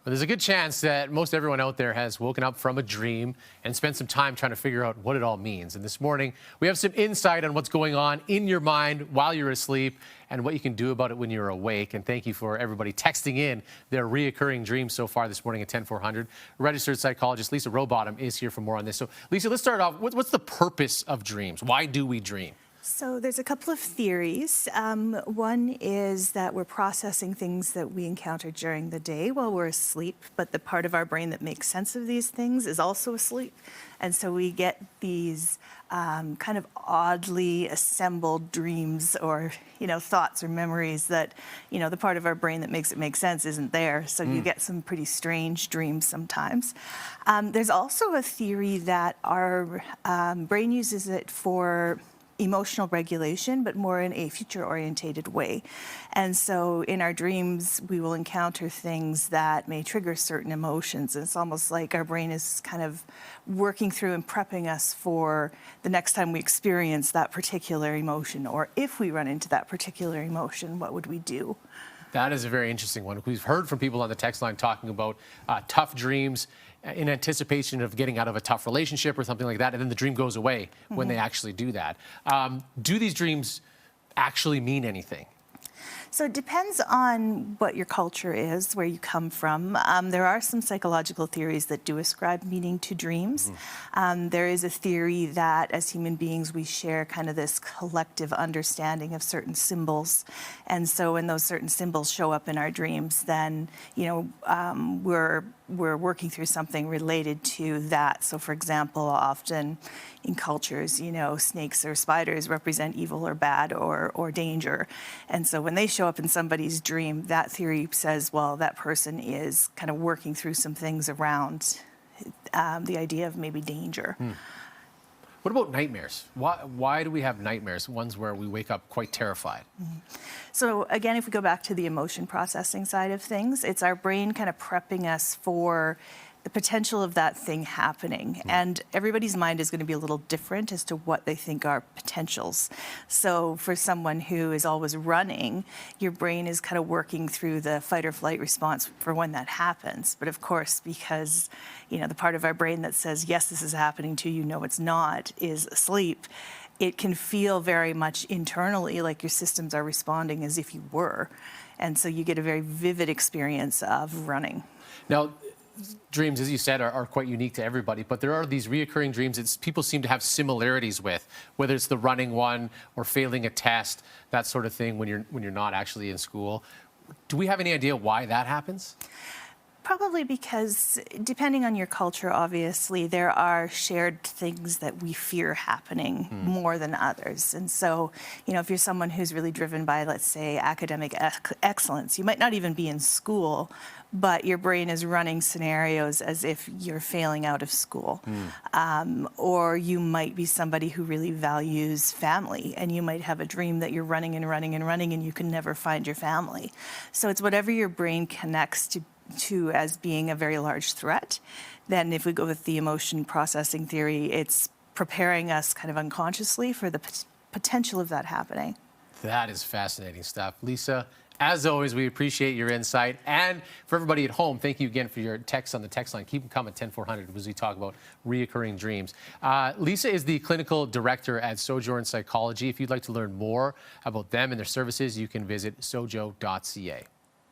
But there's a good chance that most everyone out there has woken up from a dream and spent some time trying to figure out what it all means. And this morning, we have some insight on what's going on in your mind while you're asleep and what you can do about it when you're awake. And thank you for everybody texting in their reoccurring dreams so far this morning at 10400. Registered psychologist Lisa Rowbottom is here for more on this. So, Lisa, let's start off. What's the purpose of dreams? Why do we dream? So there's a couple of theories. One is that we're processing things that we encounter during the day while we're asleep, but the part of our brain that makes sense of these things is also asleep. And so we get these kind of oddly assembled dreams or, thoughts or memories that, the part of our brain that makes it make sense isn't there. So you get some pretty strange dreams sometimes. There's also a theory that our brain uses it for emotional regulation, but more in a future-orientated way. And so in our dreams, we will encounter things that may trigger certain emotions. And it's almost like our brain is kind of working through and prepping us for the next time we experience that particular emotion, or if we run into that particular emotion, what would we do? That is a very interesting one. We've heard from people on the text line talking about tough dreams in anticipation of getting out of a tough relationship or something like that, and then the dream goes away when they actually do that. Do these dreams actually mean anything? So it depends on what your culture is, where you come from. There are some psychological theories that do ascribe meaning to dreams. There is a theory that as human beings, we share kind of this collective understanding of certain symbols. And so when those certain symbols show up in our dreams, then, we're working through something related to that. So for example, often in cultures, snakes or spiders represent evil or bad or danger. And so when they show up in somebody's dream, that theory says, well, that person is kind of working through some things around the idea of maybe danger. What about nightmares? Why do we have nightmares, ones where we wake up quite terrified? So again, if we go back to the emotion processing side of things, it's our brain kind of prepping us for the potential of that thing happening. And everybody's mind is going to be a little different as to what they think are potentials. So for someone who is always running, your brain is kind of working through the fight or flight response for when that happens. But of course, because, the part of our brain that says, yes, this is happening to you, no, it's not, is asleep, it can feel very much internally like your systems are responding as if you were. And so you get a very vivid experience of running. Now, dreams, as you said, are quite unique to everybody, but there are these reoccurring dreams that people seem to have similarities with, whether it's the running one or failing a test, that sort of thing when you're not actually in school. Do we have any idea why that happens? Probably because, depending on your culture, obviously, there are shared things that we fear happening more than others. And so, if you're someone who's really driven by, let's say, academic excellence, you might not even be in school, but your brain is running scenarios as if you're failing out of school. Or you might be somebody who really values family, and you might have a dream that you're running and running and running, and you can never find your family. So it's whatever your brain connects to as being a very large threat. Then if we go with the emotion processing theory, it's preparing us kind of unconsciously for the potential of that happening. That is fascinating stuff. Lisa, as always, we appreciate your insight. And for everybody at home, thank you again for your texts on the text line. Keep them coming, 10400, as we talk about reoccurring dreams. Lisa is the clinical director at Sojourn Psychology. If you'd like to learn more about them and their services, you can visit sojo.ca.